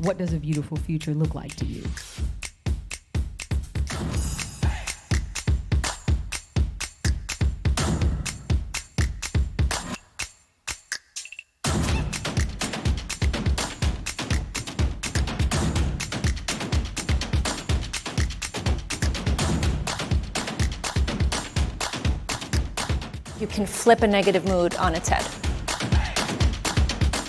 What does a beautiful future look like to you? You can flip a negative mood on its head.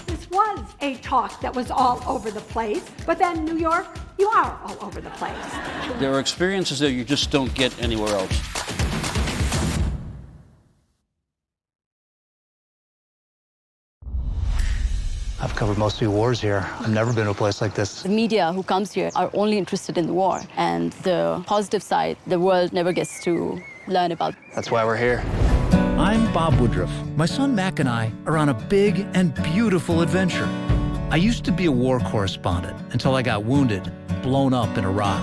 This was a talk that was all over the place, but then New York, you are all over the place. There are experiences that you just don't get anywhere else. I've covered mostly wars here. I've never been to a place like this. The media who comes here are only interested in the war, and the positive side, the world never gets to learn about. That's why we're here. I'm Bob Woodruff. My son Mack and I are on a big and beautiful adventure. I used to be a war correspondent until I got wounded, blown up in Iraq.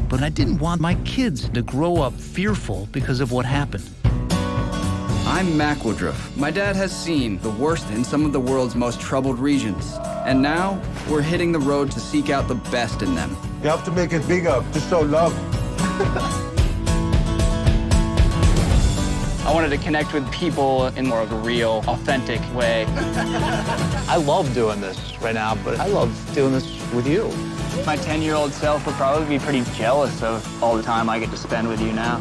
But I didn't want my kids to grow up fearful because of what happened. I'm Mack Woodruff. My dad has seen the worst in some of the world's most troubled regions. And now, we're hitting the road to seek out the best in them. You have to make it bigger to show love. I wanted to connect with people in more of a real, authentic way. I love doing this right now, but I love doing this with you. My 10-year-old self would probably be pretty jealous of all the time I get to spend with you now.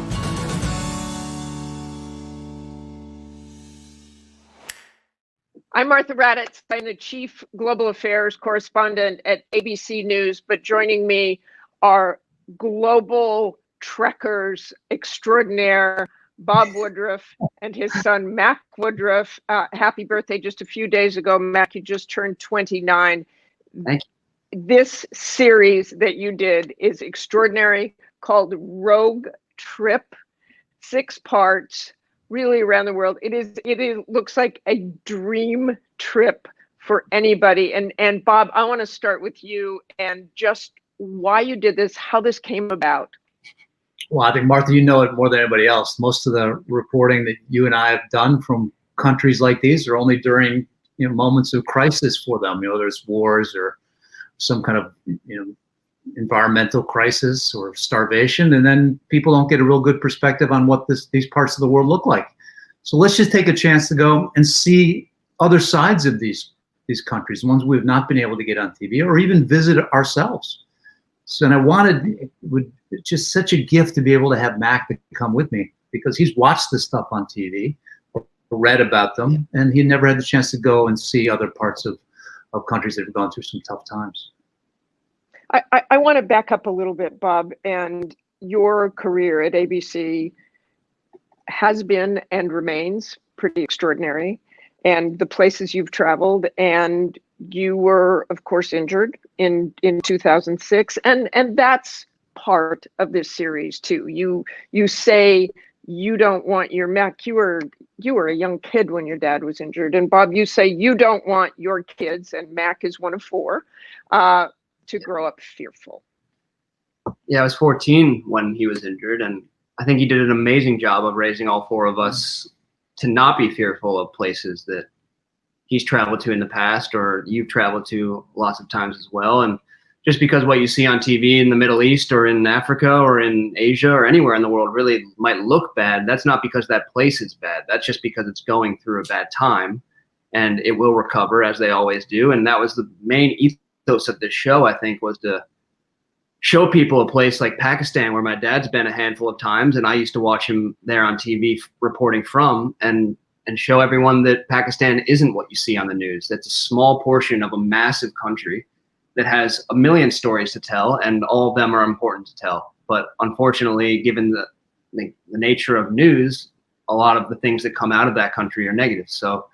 I'm Martha Raddatz. I'm the Chief Global Affairs Correspondent at ABC News, but joining me are global trekkers extraordinaire, Bob Woodruff and his son, Mack Woodruff. Happy birthday just a few days ago. Mack, you just turned 29. Thank you. This series that you did is extraordinary, called Rogue Trip, 6 parts, really around the world. It looks like a dream trip for anybody. And Bob, I want to start with you and just why you did this, how this came about. Well, I think, Martha, you know it more than anybody else. Most of the reporting that you and I have done from countries like these are only during moments of crisis for them. There's wars or some kind of environmental crisis or starvation, and then people don't get a real good perspective on what these parts of the world look like. So let's just take a chance to go and see other sides of these countries, ones we've not been able to get on TV or even visit ourselves. So, and it would just such a gift to be able to have Mack to come with me, because he's watched this stuff on TV or read about them, and he never had the chance to go and see other parts of countries that have gone through some tough times. I want to back up a little bit, Bob, and your career at ABC has been and remains pretty extraordinary, and the places you've traveled, and you were, of course, injured in 2006, and that's part of this series too. You say you don't want your Mack. You were a young kid when your dad was injured, and Bob, you say you don't want your kids, and Mack is one of 4, to grow up fearful. Yeah, I was 14 when he was injured, and I think he did an amazing job of raising all 4 of us to not be fearful of places that he's traveled to in the past, or you've traveled to lots of times as well. And just because what you see on TV in the Middle East or in Africa or in Asia or anywhere in the world really might look bad, that's not because that place is bad. That's just because it's going through a bad time, and it will recover, as they always do. And that was the main ethos of this show, I think, was to show people a place like Pakistan, where my dad's been a handful of times, and I used to watch him there on TV reporting from, and show everyone that Pakistan isn't what you see on the news. That's a small portion of a massive country that has a million stories to tell, and all of them are important to tell. But unfortunately, given the nature of news, a lot of the things that come out of that country are negative. So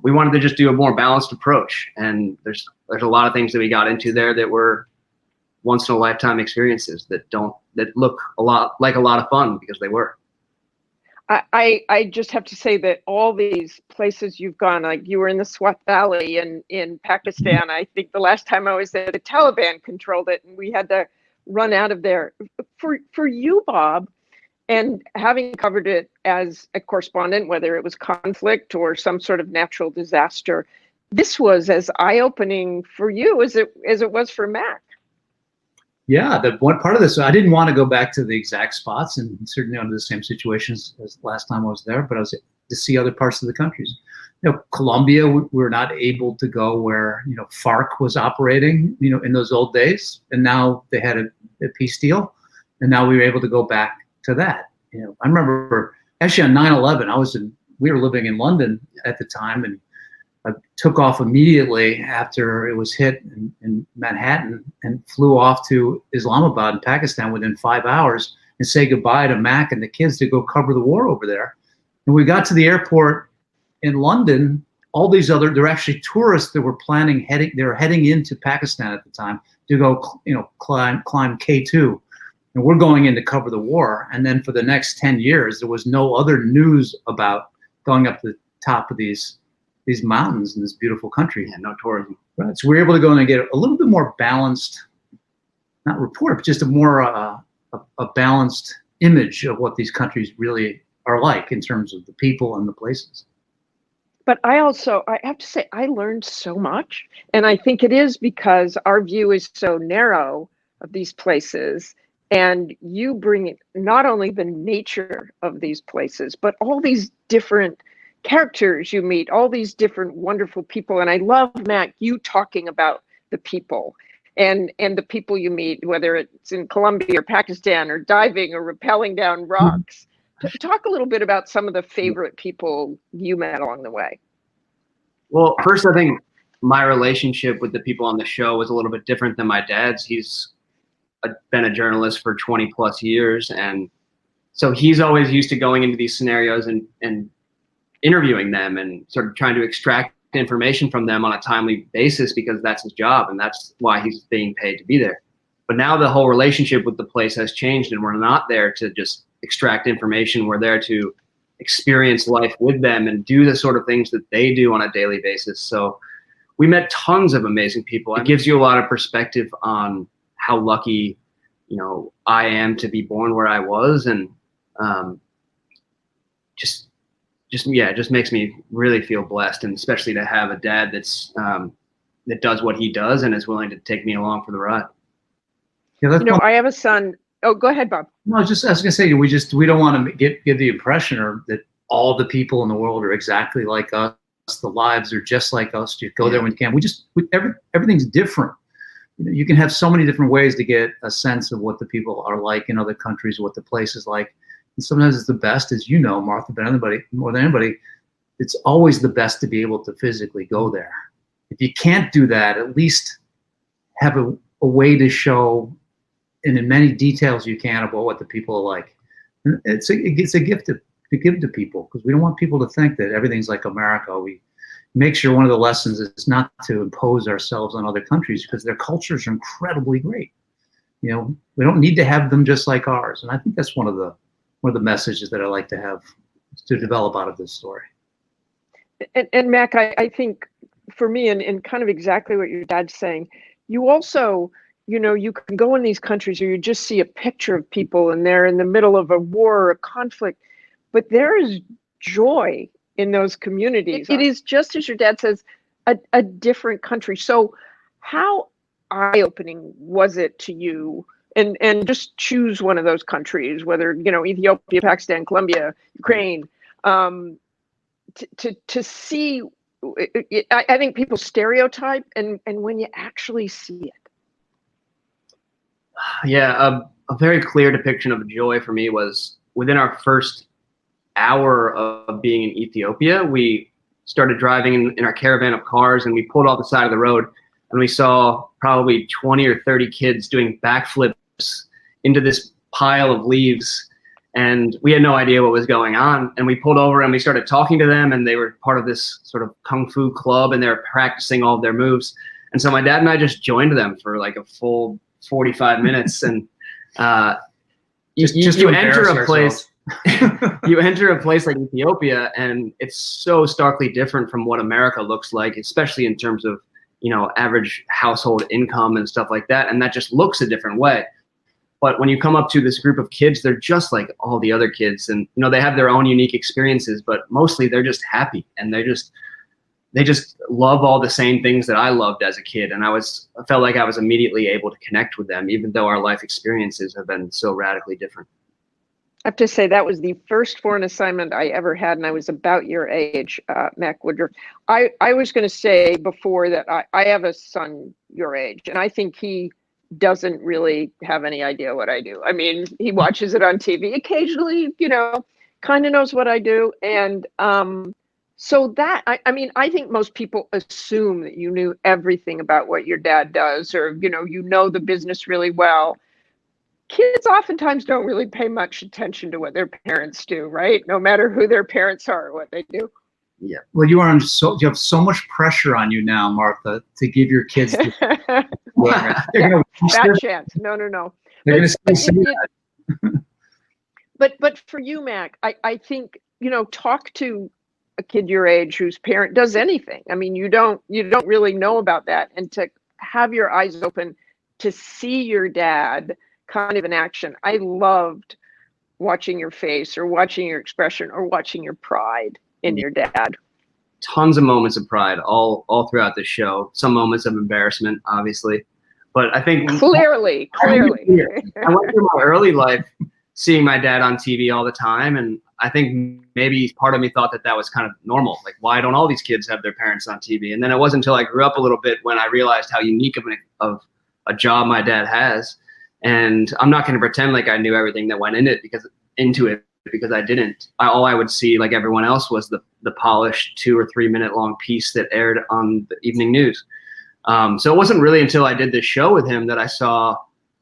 we wanted to just do a more balanced approach, and there's a lot of things that we got into there that were once in a lifetime experiences that look a lot like a lot of fun, because they were. I just have to say that all these places you've gone, like you were in the Swat Valley in Pakistan. I think the last time I was there, the Taliban controlled it, and we had to run out of there. For you, Bob, and having covered it as a correspondent, whether it was conflict or some sort of natural disaster, this was as eye-opening for you as it was for Mack. Yeah, the one part of this, I didn't want to go back to the exact spots, and certainly under the same situations as last time I was there, but I was to see other parts of the countries. Colombia, we were not able to go where, FARC was operating, in those old days, and now they had a peace deal, and now we were able to go back to that. I remember actually on 9/11, we were living in London at the time, and I took off immediately after it was hit in Manhattan and flew off to Islamabad in Pakistan within 5 hours and say goodbye to Mack and the kids to go cover the war over there. And we got to the airport in London. All these there were actually tourists that were they were heading into Pakistan at the time to go, climb K2. And we're going in to cover the war. And then for the next 10 years, there was no other news about going up the top of these mountains in this beautiful country. Yeah, no tourism. Right. So we were able to go in and get a little bit more balanced, not report, but just a more a balanced image of what these countries really are like in terms of the people and the places. But I have to say, I learned so much. And I think it is because our view is so narrow of these places. And you bring not only the nature of these places, but all these different characters you meet, all these different wonderful people. And I love, Mack, you talking about the people and the people you meet, whether it's in Colombia or Pakistan or diving or rappelling down rocks. Talk a little bit about some of the favorite people you met along the way. Well, first, I think my relationship with the people on the show was a little bit different than my dad's. He's been a journalist for 20 plus years. And so he's always used to going into these scenarios and interviewing them and sort of trying to extract information from them on a timely basis because that's his job and that's why he's being paid to be there. But now the whole relationship with the place has changed and we're not there to just extract information. We're there to experience life with them and do the sort of things that they do on a daily basis. So we met tons of amazing people. It gives you a lot of perspective on how lucky, I am to be born where I was. And just makes me really feel blessed, and especially to have a dad that does what he does and is willing to take me along for the ride. Yeah, I have a son. Oh, go ahead, Bob. No, I was gonna say we don't want to give the impression that all the people in the world are exactly like us. The lives are just like us. You go there when you can. Everything's different. You can have so many different ways to get a sense of what the people are like in other countries, what the place is like. And sometimes it's the best, as you know, Martha, more than anybody, it's always the best to be able to physically go there. If you can't do that, at least have a way to show in as many details you can about what the people are like. And it's a gift to give to people, because we don't want people to think that everything's like America. We make sure one of the lessons is not to impose ourselves on other countries, because their cultures are incredibly great. We don't need to have them just like ours. And I think that's one of the messages that I like to have to develop out of this story. And Mack, I think for me, and kind of exactly what your dad's saying, you also, you can go in these countries where you just see a picture of people and they're in the middle of a war or a conflict, but there is joy in those communities. It is, just as your dad says, a different country. So how eye-opening was it to you? And just choose one of those countries, whether, Ethiopia, Pakistan, Colombia, Ukraine, to see, I think people stereotype, and when you actually see it. Yeah, a very clear depiction of joy for me was within our first hour of being in Ethiopia. We started driving in our caravan of cars, and we pulled off the side of the road, and we saw probably 20 or 30 kids doing backflips into this pile of leaves, and we had no idea what was going on. And we pulled over and we started talking to them, and they were part of this sort of kung fu club, and they were practicing all of their moves. And so my dad and I just joined them for like a full 45 minutes. And you enter a place you enter a place like Ethiopia, and it's so starkly different from what America looks like, especially in terms of average household income and stuff like that. And that just looks a different way. But when you come up to this group of kids, they're just like all the other kids, and they have their own unique experiences, but mostly they're just happy, and they just love all the same things that I loved as a kid. And I felt like I was immediately able to connect with them, even though our life experiences have been so radically different. I have to say that was the first foreign assignment I ever had, and I was about your age, Mack Woodruff. I was going to say before that I have a son your age, and I think he doesn't really have any idea what I do. I mean, he watches it on TV occasionally, you know, kind of knows what I do. And so that, I mean, I think most people assume that you knew everything about what your dad does, or, you know the business really well. Kids oftentimes don't really pay much attention to what their parents do, right? No matter who their parents are or what they do. Yeah. Well, you have so much pressure on you now, Martha, to give your kids That chance. No. They're going to say that. But for you, Mack, I think, talk to a kid your age whose parent does anything. I mean, you don't really know about that, and to have your eyes open to see your dad kind of in action. I loved watching your face, or watching your expression, or watching your pride in your dad. Tons of moments of pride all throughout the show. Some moments of embarrassment, obviously, but I think clearly. I went through my early life seeing my dad on TV all the time, and I think maybe part of me thought that was kind of normal. Like, why don't all these kids have their parents on TV? And then it wasn't until I grew up a little bit when I realized how unique of a job my dad has. And I'm not going to pretend like I knew everything that went into it because I didn't. All I would see, like everyone else, was the polished 2 or 3 minute long piece that aired on the evening news. So it wasn't really until I did this show with him that I saw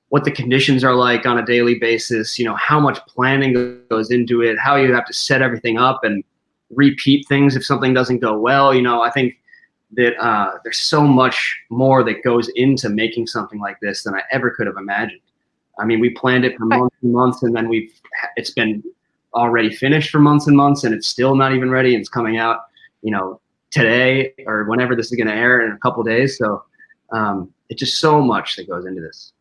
what the conditions are like on a daily basis, how much planning goes into it, how you have to set everything up and repeat things if something doesn't go well. I think that there's so much more that goes into making something like this than I ever could have imagined. I mean, we planned it for months and months, and then it's been already finished for months and months, and it's still not even ready, and it's coming out, today or whenever this is going to air in a couple of days. So it's just so much that goes into this.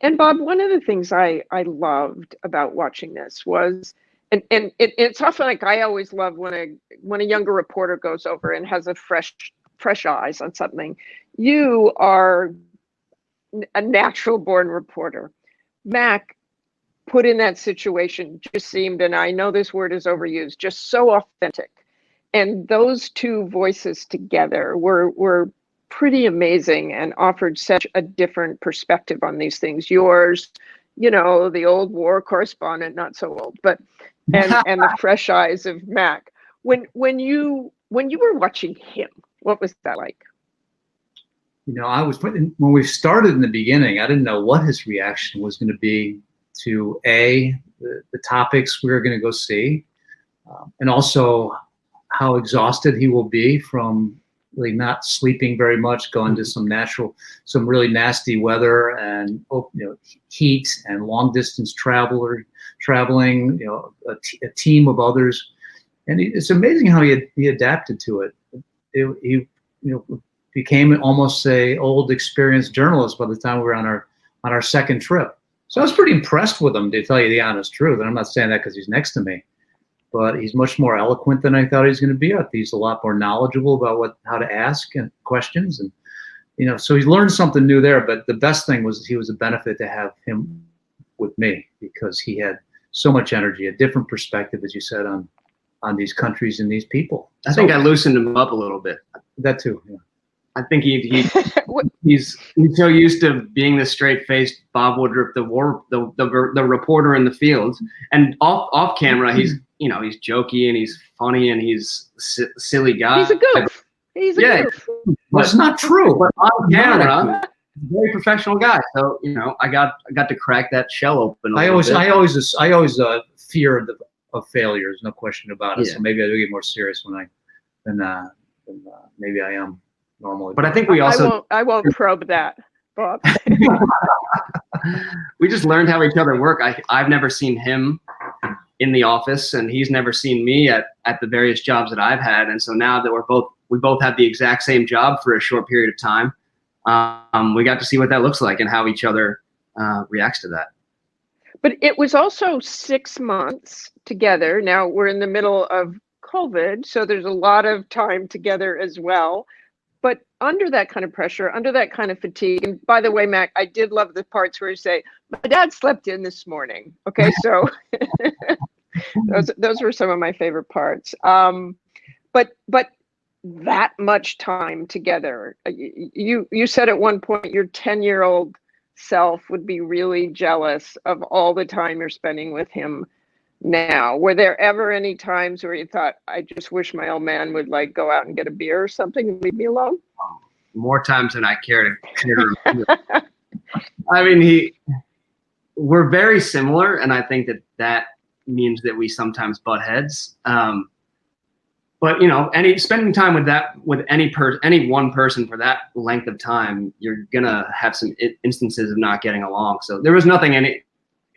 And Bob, one of the things I loved about watching this was, and it's often like I always love when a younger reporter goes over and has a fresh eyes on something. You are a natural born reporter. Mack, put in that situation, just seemed, and I know this word is overused, just so authentic. And those two voices together were pretty amazing and offered such a different perspective on these things. Yours, the old war correspondent, not so old, but and the fresh eyes of Mack. When you were watching him, what was that like? When we started in the beginning, I didn't know what his reaction was going to be to the topics we were going to go see, and also how exhausted he will be from really not sleeping very much, going to some really nasty weather and heat and long distance traveling, a team of others, and it's amazing how he adapted to it. He became almost a old experienced journalist by the time we were on our second trip. So I was pretty impressed with him, to tell you the honest truth. And I'm not saying that because he's next to me, but he's much more eloquent than I thought he was going to be. He's a lot more knowledgeable about how to ask questions, and so he learned something new there. But the best thing was he was a benefit to have him with me, because he had so much energy, a different perspective, as you said, on these countries and these people. I think I loosened him up a little bit. That too. Yeah. I think he's so used to being the straight-faced Bob Woodruff, the reporter in the field, and off camera he's jokey and he's funny and he's a silly guy. He's a goof. He's a goof. But it's not true. But on camera, very professional guy. So I got to crack that shell open. I always fear of failures, no question about it. Yeah. So maybe I do get more serious than maybe I am normally. But I think we also I won't probe that, Bob. We just learned how each other work. I've never seen him in the office, and he's never seen me at the various jobs that I've had. And so now that we both have the exact same job for a short period of time, we got to see what that looks like and how each other reacts to that. But it was also 6 months together. Now we're in the middle of COVID, so there's a lot of time together as well. But under that kind of pressure, under that kind of fatigue, and by the way, Mac, I did love the parts where you say, my dad slept in this morning. Okay, so those were some of my favorite parts. But that much time together, you said at one point your 10-year-old self would be really jealous of all the time you're spending with him now. Were there ever any times where you thought, I just wish my old man would like go out and get a beer or something and leave me alone? More times than I care to remember. I mean, we're very similar, and I think that means that we sometimes butt heads. But you know, spending time with any one person for that length of time, you're gonna have some instances of not getting along. So there was nothing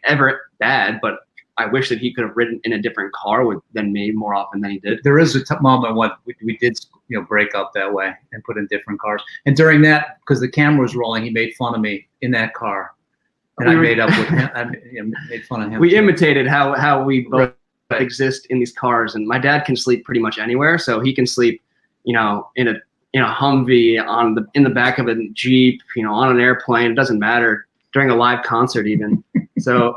ever bad, but I wish that he could have ridden in a different car than me more often than he did. There is a moment when we did, break up that way and put in different cars. And during that, because the camera was rolling, he made fun of me in that car, and I made up with him. I made fun of him. We imitated how we both exist in these cars, and my dad can sleep pretty much anywhere, so he can sleep, in a Humvee, in the back of a Jeep, on an airplane. It doesn't matter, during a live concert even. So.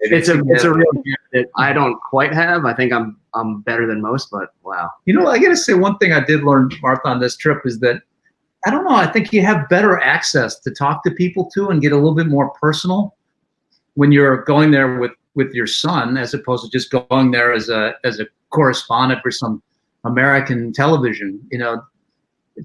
It's a real gift that I don't quite have. I think I'm better than most, but wow. I gotta say one thing I did learn, Martha, on this trip is that I don't know. I think you have better access to talk to people too and get a little bit more personal when you're going there with your son, as opposed to just going there as a correspondent for some American television.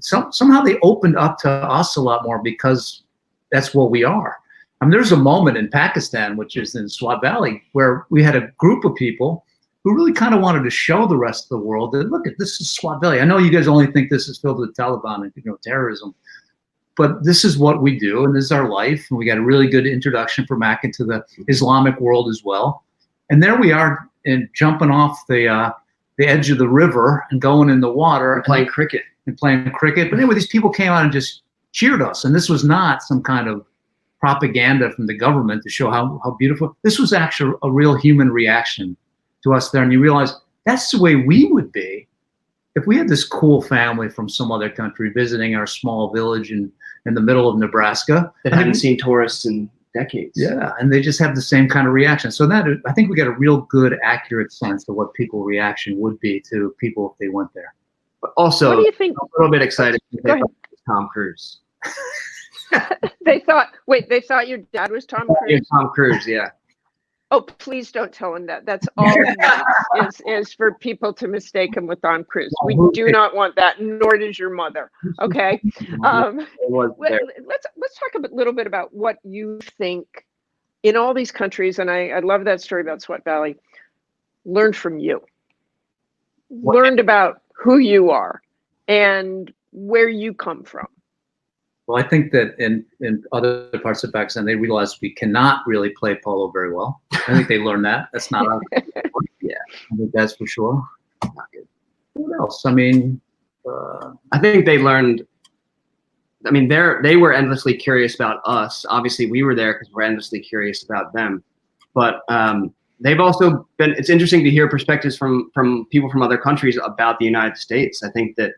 Somehow they opened up to us a lot more because that's what we are. I mean, there's a moment in Pakistan, which is in Swat Valley, where we had a group of people who really kind of wanted to show the rest of the world that, look, this is Swat Valley. I know you guys only think this is filled with Taliban and terrorism, but this is what we do, and this is our life. And we got a really good introduction for Mack into the Islamic world as well. And there we are, jumping off the edge of the river and going in the water and playing cricket. But anyway, these people came out and just cheered us, and this was not some kind of propaganda from the government to show how beautiful. This was actually a real human reaction to us there. And you realize that's the way we would be if we had this cool family from some other country visiting our small village in the middle of Nebraska. That hadn't seen tourists in decades. Yeah, and they just have the same kind of reaction. So I think we got a real good, accurate sense of what people's reaction would be to people if they went there. But also, what do you think? A little bit excited to Tom Cruise. They thought your dad was Tom Cruise? Yeah, Tom Cruise, yeah. Oh, please don't tell him that. That's all is for people to mistake him with Tom Cruise. We do not want that, nor does your mother. Okay. Let's talk a little bit about what you think in all these countries, and I love that story about Swat Valley, learned from you. Learned about who you are and where you come from. Well, I think that in other parts of Pakistan, they realized we cannot really play polo very well. I think they learned that. That's not our yeah, I think that's for sure. Not good. What else? I mean, I think they learned. I mean, they were endlessly curious about us. Obviously, we were there because we're endlessly curious about them. But they've also been. It's interesting to hear perspectives from people from other countries about the United States. I think that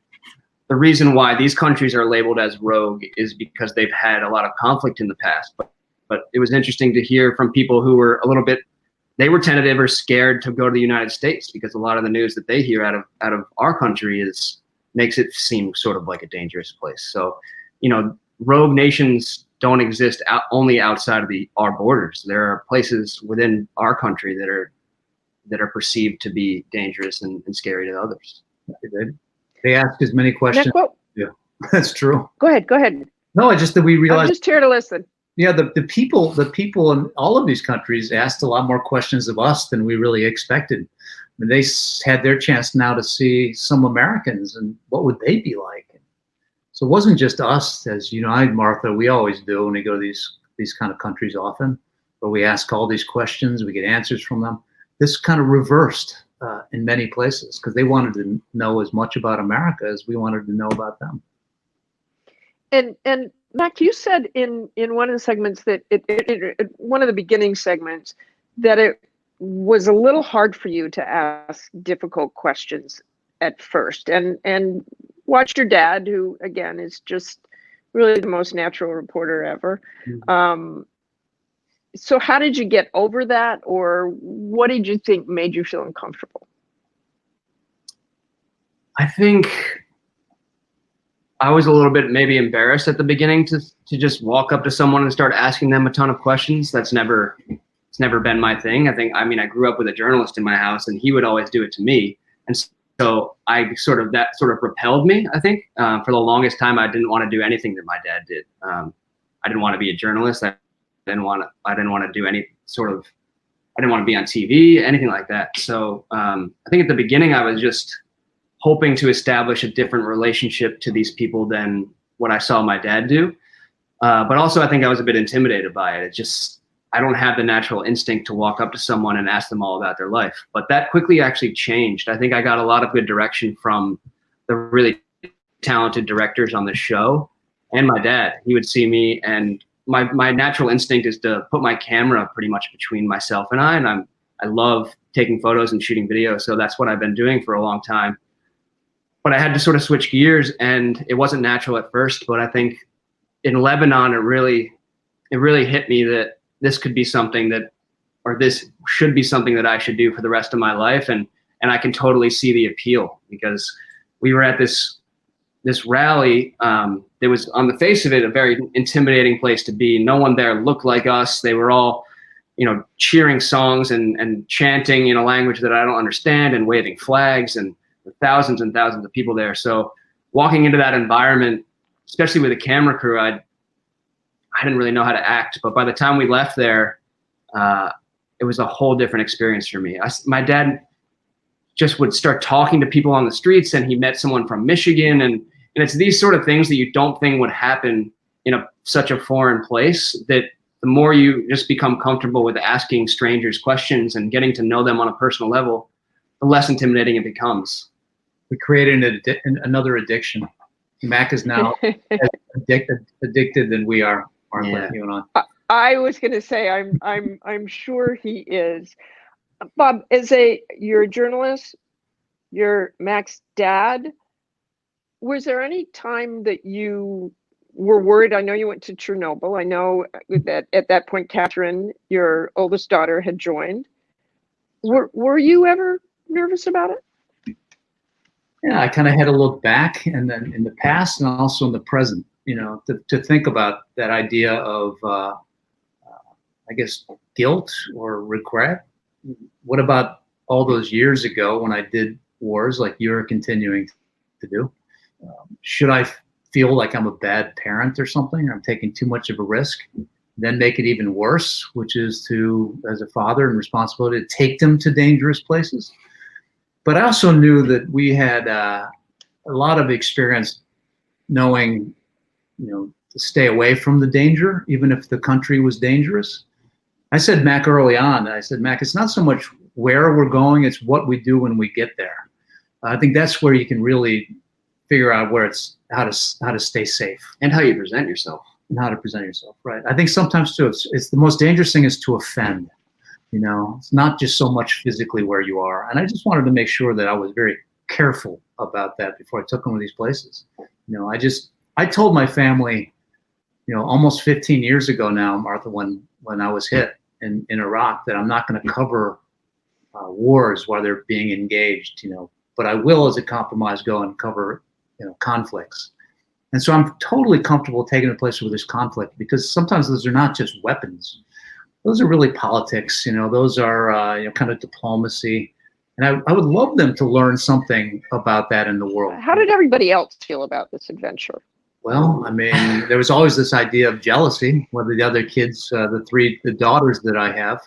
the reason why these countries are labeled as rogue is because they've had a lot of conflict in the past. But it was interesting to hear from people who were a little bit, they were tentative or scared to go to the United States because a lot of the news that they hear out of our country makes it seem sort of like a dangerous place. So, rogue nations don't exist only outside of our borders. There are places within our country that are perceived to be dangerous and scary to others. They ask as many questions. Yeah, that's true. Go ahead. No, it's just that we realized. I'm just here to listen. Yeah, the people in all of these countries asked a lot more questions of us than we really expected. I mean, they had their chance now to see some Americans and what would they be like. So it wasn't just us, as Martha, we always do when we go to these kind of countries often, where we ask all these questions, we get answers from them. This kind of reversed in many places because they wanted to know as much about America as we wanted to know about them. And Mac, you said in one of the segments that one of the beginning segments that was a little hard for you to ask difficult questions at first, and watched your dad, who again is just really the most natural reporter ever. So how did you get over that, or what did you think made you feel uncomfortable? I think I was a little bit maybe embarrassed at the beginning to just walk up to someone and start asking them a ton of questions. It's never been my thing. I mean, I grew up with a journalist in my house, and he would always do it to me. And so that sort of repelled me, I think. For the longest time, I didn't want to do anything that my dad did. I didn't want to be a journalist. I didn't want to do any sort of, I didn't want to be on TV, anything like that. So I think at the beginning, I was just hoping to establish a different relationship to these people than what I saw my dad do. But also, I think I was a bit intimidated by it. I don't have the natural instinct to walk up to someone and ask them all about their life. But that quickly actually changed. I think I got a lot of good direction from the really talented directors on the show and my dad. He would see me, and my natural instinct is to put my camera pretty much between myself and I love taking photos and shooting video. So that's what I've been doing for a long time. But I had to sort of switch gears, and it wasn't natural at first. But I think in Lebanon, it really hit me that this could be something this should be something that I should do for the rest of my life. And I can totally see the appeal, because we were at this rally. It was, on the face of it, a very intimidating place to be. No one there looked like us. They were all, cheering songs and chanting in a language that I don't understand and waving flags, and thousands and thousands of people there. So walking into that environment, especially with a camera crew, I didn't really know how to act. But by the time we left there, it was a whole different experience for me. My dad just would start talking to people on the streets, and he met someone from Michigan. And it's these sort of things that you don't think would happen in such a foreign place, that the more you just become comfortable with asking strangers questions and getting to know them on a personal level, the less intimidating it becomes. We created another addiction. Mack is now as addicted than we are, aren't we, you and I? I was going to say, I'm sure he is. Bob, you're a journalist, you're Mack's dad. Was there any time that you were worried? I know you went to Chernobyl. I know that at that point, Catherine, your oldest daughter, had joined. Were you ever nervous about it? Yeah, I kind of had to look back, and then in the past and also in the present, to think about that idea of, I guess, guilt or regret. What about all those years ago when I did wars like you're continuing to do? Should I feel like I'm a bad parent or something? I'm taking too much of a risk, then make it even worse, which is to, as a father and responsibility, to take them to dangerous places. But I also knew that we had a lot of experience knowing, to stay away from the danger, even if the country was dangerous. I said, Mack, early on, Mack, it's not so much where we're going, it's what we do when we get there. I think that's where you can really figure out where it's how to stay safe. And how you present yourself. And how to present yourself, right. I think sometimes too, it's the most dangerous thing is to offend. It's not just so much physically where you are. And I just wanted to make sure that I was very careful about that before I took them to these places. I told my family, almost 15 years ago now, Martha, when I was hit in Iraq, that I'm not going to cover wars while they're being engaged, but I will, as a compromise, go and cover, conflicts. And so I'm totally comfortable taking a place where there's conflict, because sometimes those are not just weapons. Those are really politics, those are kind of diplomacy. And I would love them to learn something about that in the world. How did everybody else feel about this adventure? Well, I mean, there was always this idea of jealousy, whether the other kids, the daughters that I have,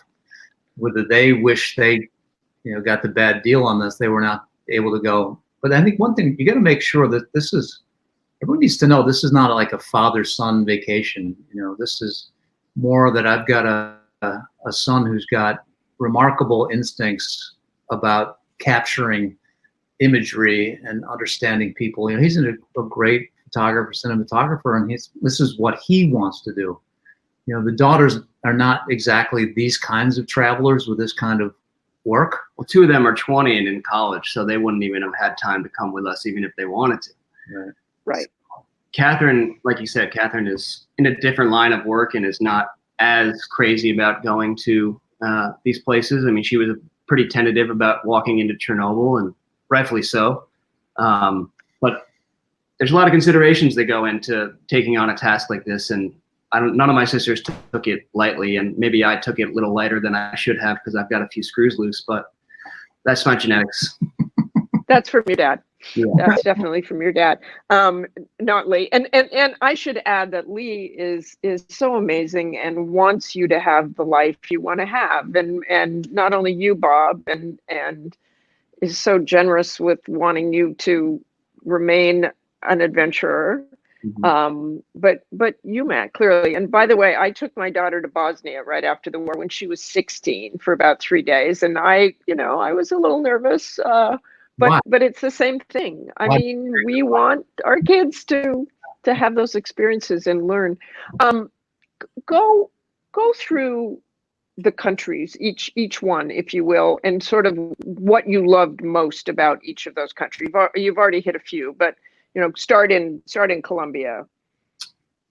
whether they wish they, got the bad deal on this, they were not able to go. But I think one thing, you got to make sure that everyone needs to know this is not like a father-son vacation. This is more that I've got a son who's got remarkable instincts about capturing imagery and understanding people. He's a great photographer, cinematographer, and this is what he wants to do. The daughters are not exactly these kinds of travelers with this kind of work? Well, 2 of them are 20 and in college, so they wouldn't even have had time to come with us, even if they wanted to. Right. Catherine, like you said, Catherine is in a different line of work and is not as crazy about going to these places. I mean, she was pretty tentative about walking into Chernobyl, and rightfully so. But there's a lot of considerations that go into taking on a task like this, and none of my sisters took it lightly, and maybe I took it a little lighter than I should have because I've got a few screws loose, but that's my genetics. That's from your dad. Yeah. That's definitely from your dad, not Lee. And I should add that Lee is so amazing and wants you to have the life you want to have, and not only you, Bob, and is so generous with wanting you to remain an adventurer. But you, Matt, clearly. And by the way, I took my daughter to Bosnia right after the war when she was 16 for about 3 days, and I was a little nervous. But it's the same thing. I mean, we want our kids to have those experiences and learn. Go through the countries, each one, if you will, and sort of what you loved most about each of those countries. You've already hit a few, but start in Colombia.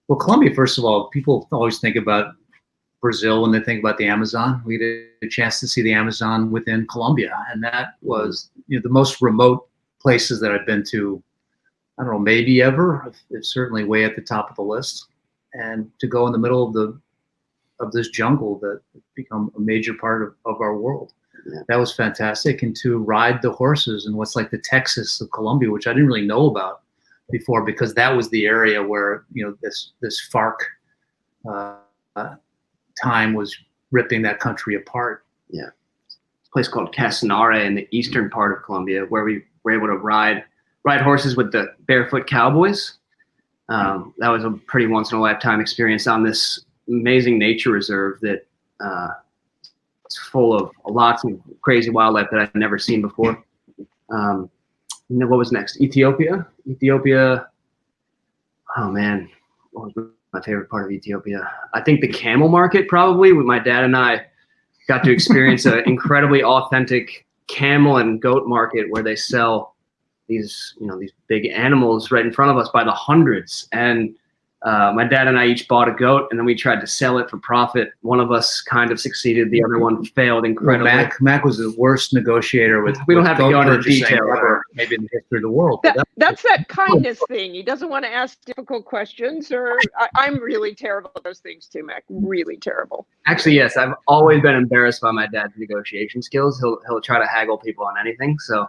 Well, Colombia, first of all, people always think about Brazil when they think about the Amazon. We had a chance to see the Amazon within Colombia, and that was the most remote places that I've been to, I don't know, maybe ever. It's certainly way at the top of the list. And to go in the middle of this jungle that become a major part of our world. Yeah. That was fantastic. And to ride the horses in what's like the Texas of Colombia, which I didn't really know about before, because that was the area where this FARC time was ripping that country apart. Yeah, it's a place called Casanare in the eastern part of Colombia, where we were able to ride horses with the barefoot cowboys. That was a pretty once in a lifetime experience on this amazing nature reserve that it's full of lots of crazy wildlife that I've never seen before. What was next? Ethiopia. Oh man, what was my favorite part of Ethiopia? I think the camel market, probably. With my dad and I got to experience an incredibly authentic camel and goat market where they sell these big animals right in front of us by the hundreds. And my dad and I each bought a goat, and then we tried to sell it for profit. One of us kind of succeeded, the other one failed incredibly. Well, Mack was the worst negotiator with. We don't have to go into detail ever, maybe in the history of the world. That's that kindness thing. He doesn't want to ask difficult questions, or I'm really terrible at those things too, Mack. Really terrible. Actually, yes, I've always been embarrassed by my dad's negotiation skills. He'll try to haggle people on anything. So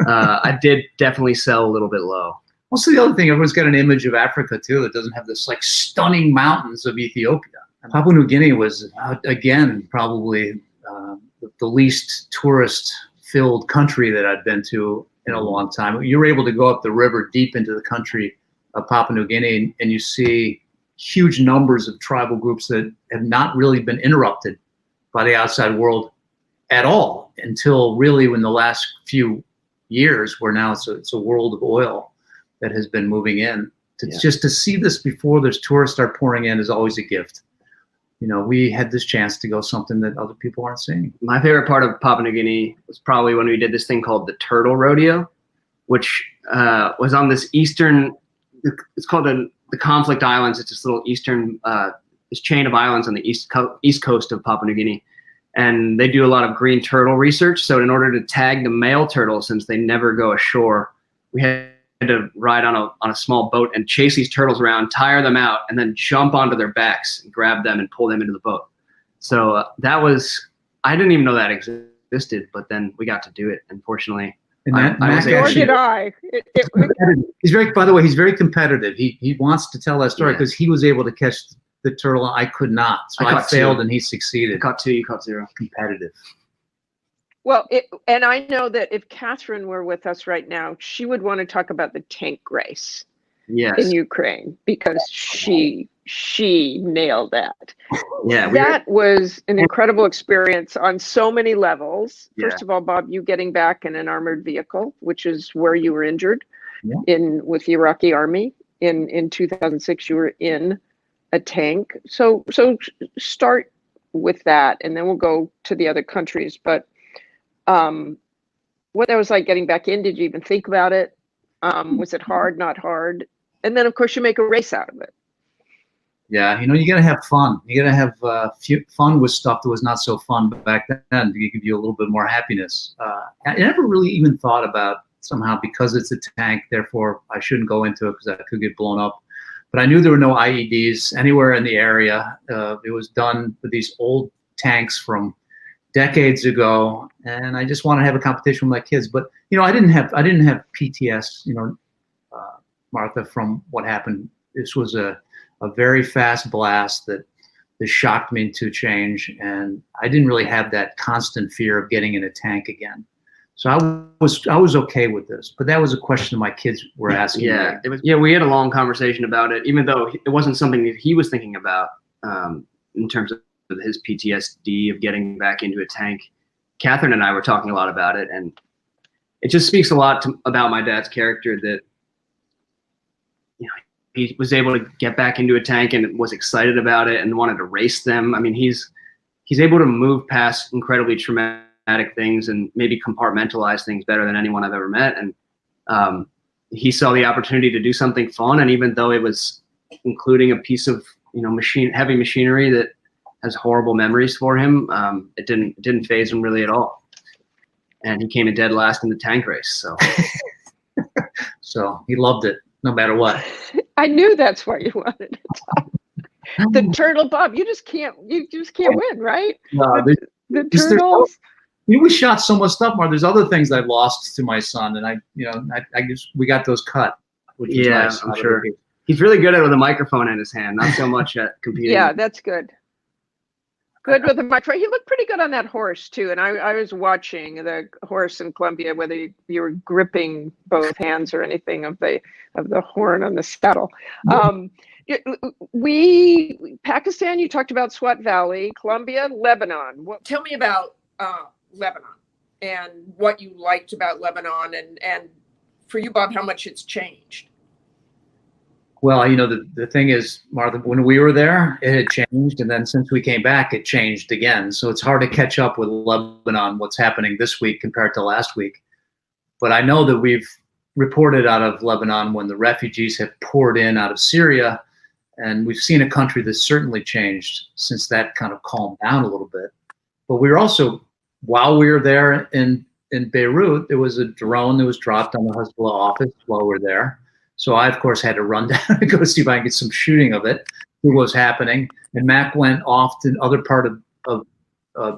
I did definitely sell a little bit low. Also, the other thing, everyone's got an image of Africa too that doesn't have this like stunning mountains of Ethiopia. Papua New Guinea was again probably the least tourist-filled country that I've been to in a long time. You were able to go up the river deep into the country of Papua New Guinea, and you see huge numbers of tribal groups that have not really been interrupted by the outside world at all until really in the last few years, where now it's a world of oil that has been moving in. Just to see this before there's tourists start pouring in is always a gift. We had this chance to go something that other people aren't seeing. My favorite part of Papua New Guinea was probably when we did this thing called the Turtle Rodeo, which was on this eastern, it's called the Conflict Islands. It's this little eastern, this chain of islands on the east coast of Papua New Guinea. And they do a lot of green turtle research. So in order to tag the male turtle, since they never go ashore, we had to ride on a small boat and chase these turtles around, tire them out, and then jump onto their backs and grab them and pull them into the boat. So that was, I didn't even know that existed, but then we got to do it. Unfortunately, Nor did I. He's very competitive. He wants to tell that story because he was able to catch the turtle. I could not. So I failed and he succeeded. I caught 2, you caught 0. Competitive. Well, and I know that if Catherine were with us right now, she would want to talk about the tank race in Ukraine, because she nailed that. Yeah, that was an incredible experience on so many levels. First of all, Bob, you getting back in an armored vehicle, which is where you were injured with the Iraqi army in 2006. You were in a tank. So start with that, and then we'll go to the other countries. But What that was like getting back in? Did you even think about it? Was it hard, not hard? And then, of course, you make a race out of it. Yeah, you got to have fun. You got to have fun with stuff that was not so fun back then to give you a little bit more happiness. I never really even thought about somehow because it's a tank, therefore I shouldn't go into it because I could get blown up. But I knew there were no IEDs anywhere in the area. It was done with these old tanks from decades ago, and I just wanted to have a competition with my kids. But I didn't have PTS, Martha, from what happened. This was a very fast blast that shocked me into change, and I didn't really have that constant fear of getting in a tank again. So I was okay with this, but that was a question my kids were asking. Yeah, we had a long conversation about it, even though it wasn't something that he was thinking about in terms of his PTSD of getting back into a tank. Catherine and I were talking a lot about it, and it just speaks a lot about my dad's character that he was able to get back into a tank and was excited about it and wanted to race them. I mean, he's able to move past incredibly traumatic things and maybe compartmentalize things better than anyone I've ever met. And he saw the opportunity to do something fun, and even though it was including a piece of heavy machinery that has horrible memories for him, it didn't faze him really at all. And he came in dead last in the tank race. So so he loved it no matter what. I knew that's what you wanted to talk. The turtle, Bob, you just can't win, right? No, the turtles. We shot so much stuff, Mark. There's other things I've lost to my son, and I guess we got those cut, which is nice. I'm sure. He's really good at it with a microphone in his hand, not so much at competing. Yeah, that's good. Good with the microphone. He looked pretty good on that horse too. And I was watching the horse in Colombia, whether you were gripping both hands or anything of the horn on the saddle. Pakistan, you talked about Swat Valley, Colombia, Lebanon. Tell me about Lebanon and what you liked about Lebanon, and for you, Bob, how much it's changed. Well, the thing is, Martha, when we were there, it had changed. And then since we came back, it changed again. So it's hard to catch up with Lebanon, what's happening this week compared to last week. But I know that we've reported out of Lebanon when the refugees have poured in out of Syria. And we've seen a country that's certainly changed since that kind of calmed down a little bit. But we were also, while we were there in Beirut, there was a drone that was dropped on the Hezbollah office while we were there. So I, of course, had to run down and go see if I can get some shooting of it, what was happening. And Mack went off to another part of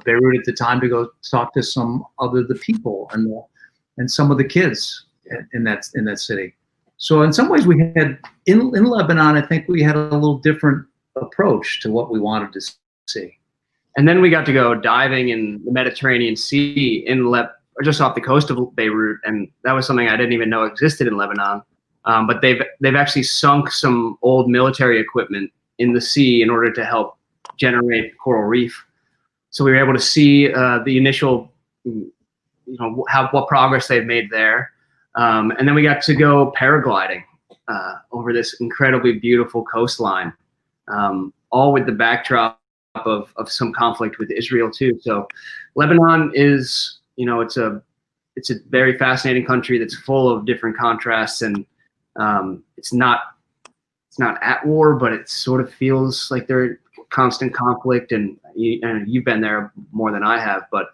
Beirut at the time to go talk to some other the people and some of the kids in that city. So in some ways, we had in Lebanon, I think we had a little different approach to what we wanted to see. And then we got to go diving in the Mediterranean Sea just off the coast of Beirut, and that was something I didn't even know existed in Lebanon. But they've actually sunk some old military equipment in the sea in order to help generate coral reef. So we were able to see the initial, what progress they've made there. And then we got to go paragliding over this incredibly beautiful coastline, all with the backdrop of some conflict with Israel too. So Lebanon is, it's a very fascinating country that's full of different contrasts, and it's not at war, but it sort of feels like they're in constant conflict. And you've been there more than I have, but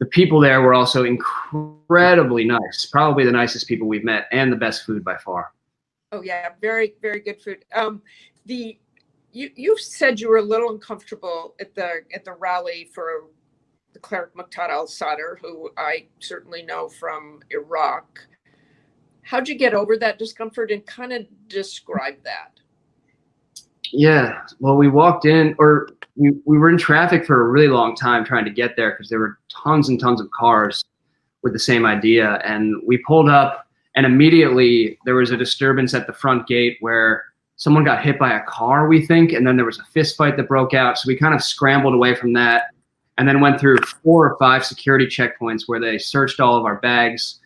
the people there were also incredibly nice, probably the nicest people we've met, and the best food by far. Oh yeah, very, very good food. You said you were a little uncomfortable at the rally for the cleric Muqtada al-Sadr, who I certainly know from Iraq. How'd you get over that discomfort, and kind of describe that? Yeah, well, we walked in, or we were in traffic for a really long time trying to get there because there were tons and tons of cars with the same idea. And we pulled up, and immediately there was a disturbance at the front gate where someone got hit by a car, we think, and then there was a fist fight that broke out. So we kind of scrambled away from that and then went through 4 or 5 security checkpoints where they searched all of our bags,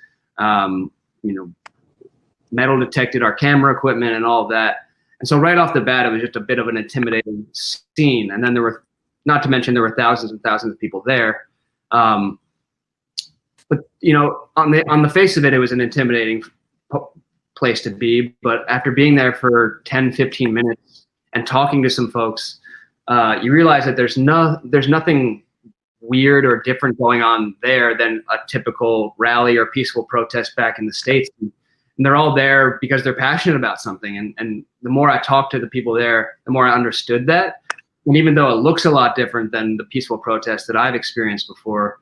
metal detected our camera equipment and all of that. And so right off the bat, it was just a bit of an intimidating scene. And then there were, not to mention, there were thousands and thousands of people there. but on the face of it, it was an intimidating place to be. But after being there for 10, 15 minutes and talking to some folks, you realize that there's nothing weird or different going on there than a typical rally or peaceful protest back in the States. And they're all there because they're passionate about something. And the more I talked to the people there, the more I understood that. And even though it looks a lot different than the peaceful protests that I've experienced before,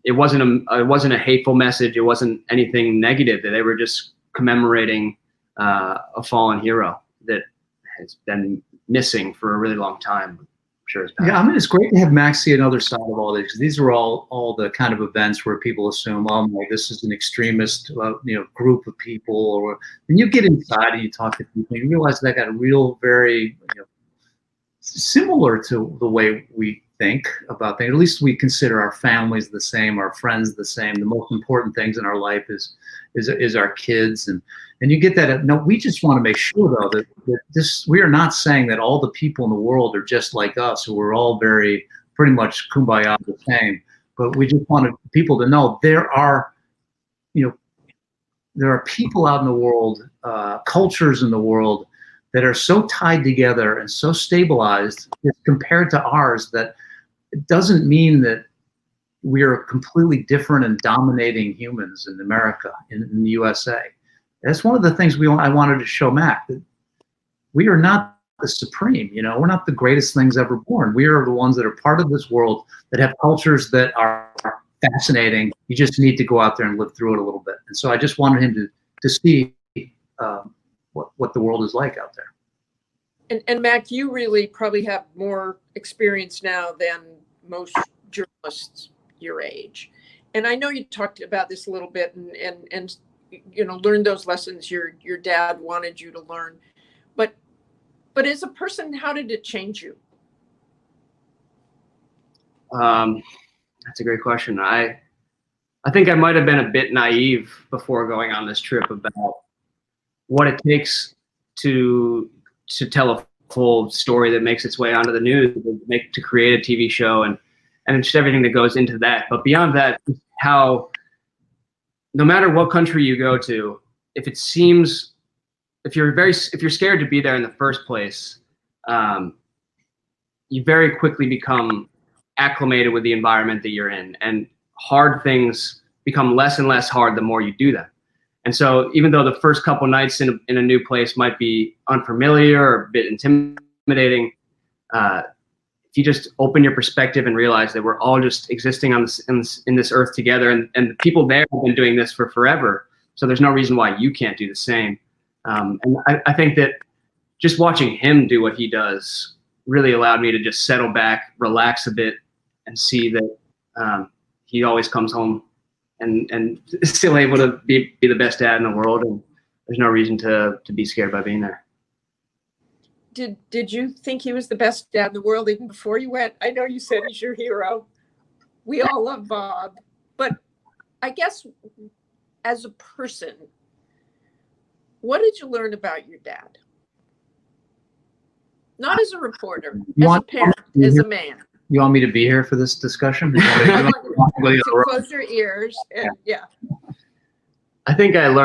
it wasn't a hateful message. It wasn't anything negative. That they were just commemorating a fallen hero that has been missing for a really long time. I'm sure it's bad. Yeah, I mean, it's great to have Macks see another side of all this. These are all the kind of events where people assume, oh, well, this is an extremist, group of people. Or when you get inside and you talk to people, you realize they got a real, very similar to the way we think about things. At least we consider our families the same, our friends the same. The most important things in our life is our kids, and you get that. No, we just want to make sure though that this, we are not saying that all the people in the world are just like us, who we're all very pretty much kumbaya the same. But we just wanted people to know there are people out in the world, cultures in the world that are so tied together and so stabilized compared to ours that it doesn't mean that we are completely different and dominating humans in America, in the USA. That's one of the things I wanted to show Mac, that we are not the supreme, we're not the greatest things ever born. We are the ones that are part of this world that have cultures that are fascinating. You just need to go out there and live through it a little bit. And so I just wanted him to see what the world is like out there. And Mac, you really probably have more experience now than most journalists your age. And I know you talked about this a little bit and learned those lessons your dad wanted you to learn. But as a person, how did it change you? That's a great question. I think I might have been a bit naive before going on this trip about what it takes to tell a full story that makes its way onto the news, to create a TV show, and just everything that goes into that. But beyond that, how no matter what country you go to, if you're scared to be there in the first place, you very quickly become acclimated with the environment that you're in, and hard things become less and less hard the more you do them. And so even though the first couple nights in a new place might be unfamiliar or a bit intimidating, if you just open your perspective and realize that we're all just existing on in this earth together, and the people there have been doing this for forever, so there's no reason why you can't do the same. And I think that just watching him do what he does really allowed me to just settle back, relax a bit, and see that he always comes home and still able to be the best dad in the world, and there's no reason to be scared by being there. Did you think he was the best dad in the world even before you went? I know you said he's your hero. We all love Bob, but I guess as a person, what did you learn about your dad? Not as a reporter, as a parent, as a man. You want me to be here for this discussion? So close your ears and yeah. I think as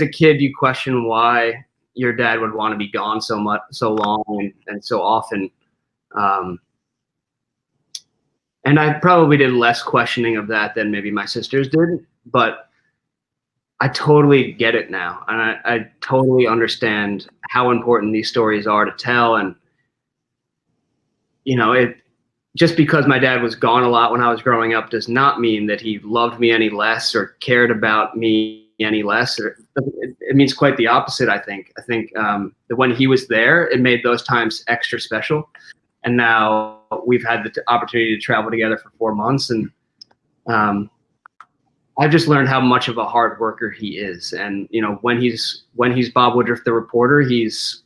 a kid, you question why your dad would want to be gone so long and so often. And I probably did less questioning of that than maybe my sisters did, but I totally get it now. And I totally understand how important these stories are to tell. And, just because my dad was gone a lot when I was growing up does not mean that he loved me any less or cared about me any less. It means quite the opposite, I think. I think that when he was there, it made those times extra special. And now we've had the opportunity to travel together for 4 months. And I've just learned how much of a hard worker he is. And, when he's Bob Woodruff, the reporter, he's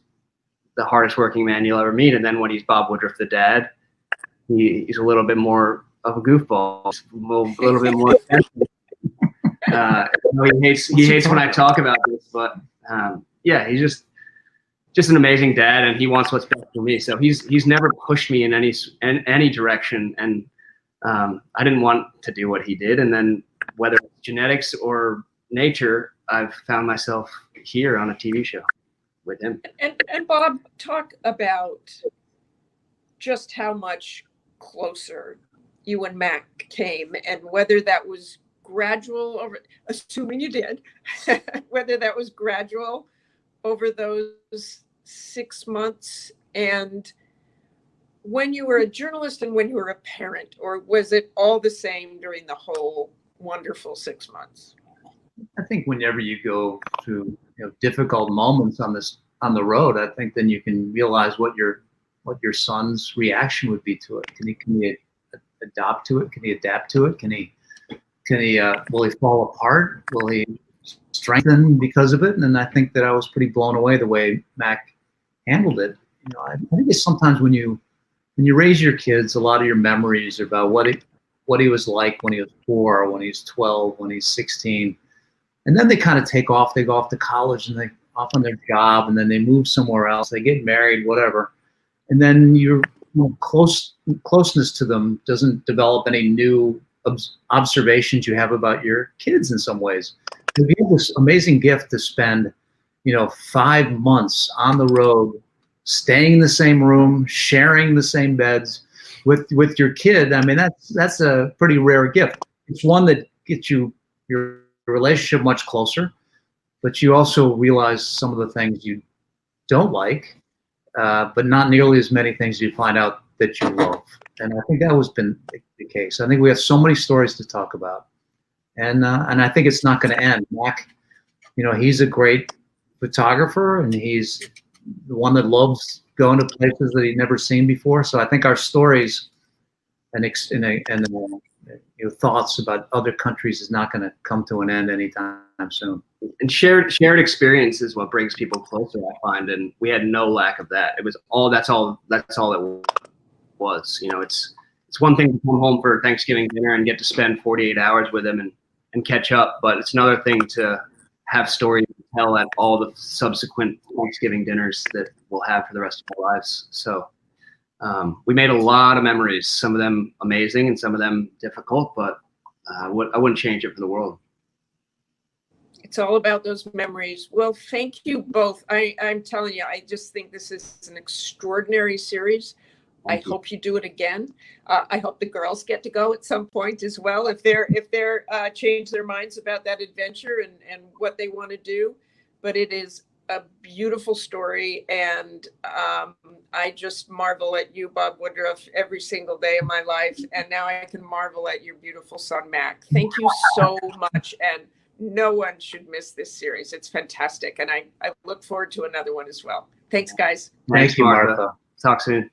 the hardest working man you'll ever meet. And then when he's Bob Woodruff, the dad, he's a little bit more of a goofball, a little bit more. He hates when I talk about this, but yeah, he's just an amazing dad, and he wants what's best for me. So he's never pushed me in any direction, and I didn't want to do what he did. And then whether it's genetics or nature, I've found myself here on a TV show with him. And Bob, talk about just how much closer you and Mack came, and whether that was gradual over, assuming you did, whether that was gradual over those 6 months, and when you were a journalist and when you were a parent, or was it all the same during the whole wonderful 6 months? I think whenever you go through difficult moments on the road, I think then you can realize what your son's reaction would be to it. Can he adopt to it? Can he adapt to it? Will he fall apart? Will he strengthen because of it? And I think that I was pretty blown away the way Mack handled it. I think it's sometimes when you raise your kids, a lot of your memories are about what he was like when he was 4, when he's 12, when he's 16. And then they kind of take off. They go off to college and they off on their job, and then they move somewhere else. They get married, whatever. And then your closeness to them doesn't develop any new observations you have about your kids in some ways. You have this amazing gift to spend, 5 months on the road, staying in the same room, sharing the same beds with your kid. I mean, that's a pretty rare gift. It's one that gets your relationship much closer, but you also realize some of the things you don't like, but not nearly as many things you find out that you love. And I think that has been the case. I think we have so many stories to talk about, and I think it's not going to end. Mack, he's a great photographer, and he's the one that loves going to places that he'd never seen before. So I think our stories and thoughts about other countries is not going to come to an end anytime soon. And shared experience is what brings people closer, I find, and we had no lack of that. It was all that's all it was. It's one thing to come home for Thanksgiving dinner and get to spend 48 hours with him and catch up, but it's another thing to have stories to tell at all the subsequent Thanksgiving dinners that we'll have for the rest of our lives. So we made a lot of memories, some of them amazing and some of them difficult, but I wouldn't change it for the world. It's all about those memories. Well, thank you both. I'm telling you, I just think this is an extraordinary series. I hope you do it again. I hope the girls get to go at some point as well, if they're change their minds about that adventure and what they want to do. But it is a beautiful story, and I just marvel at you, Bob Woodruff, every single day of my life. And now I can marvel at your beautiful son, Mack. Thank you so much, and no one should miss this series. It's fantastic, and I look forward to another one as well. Thanks, guys. Thanks, Martha. Talk soon.